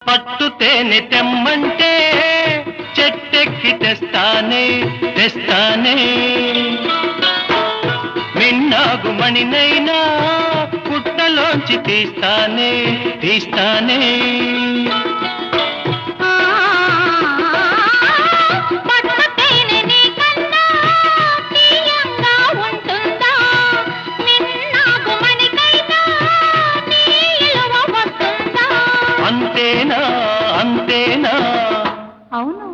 పట్టు తేనె తెమ్మంటే చెట్టెక్కి తెస్తానే తెస్తానే మిన్నాగు మణినైనా పుట్టలోంచి తీస్తానే తీస్తానే అంతేనా అంతేనా అవును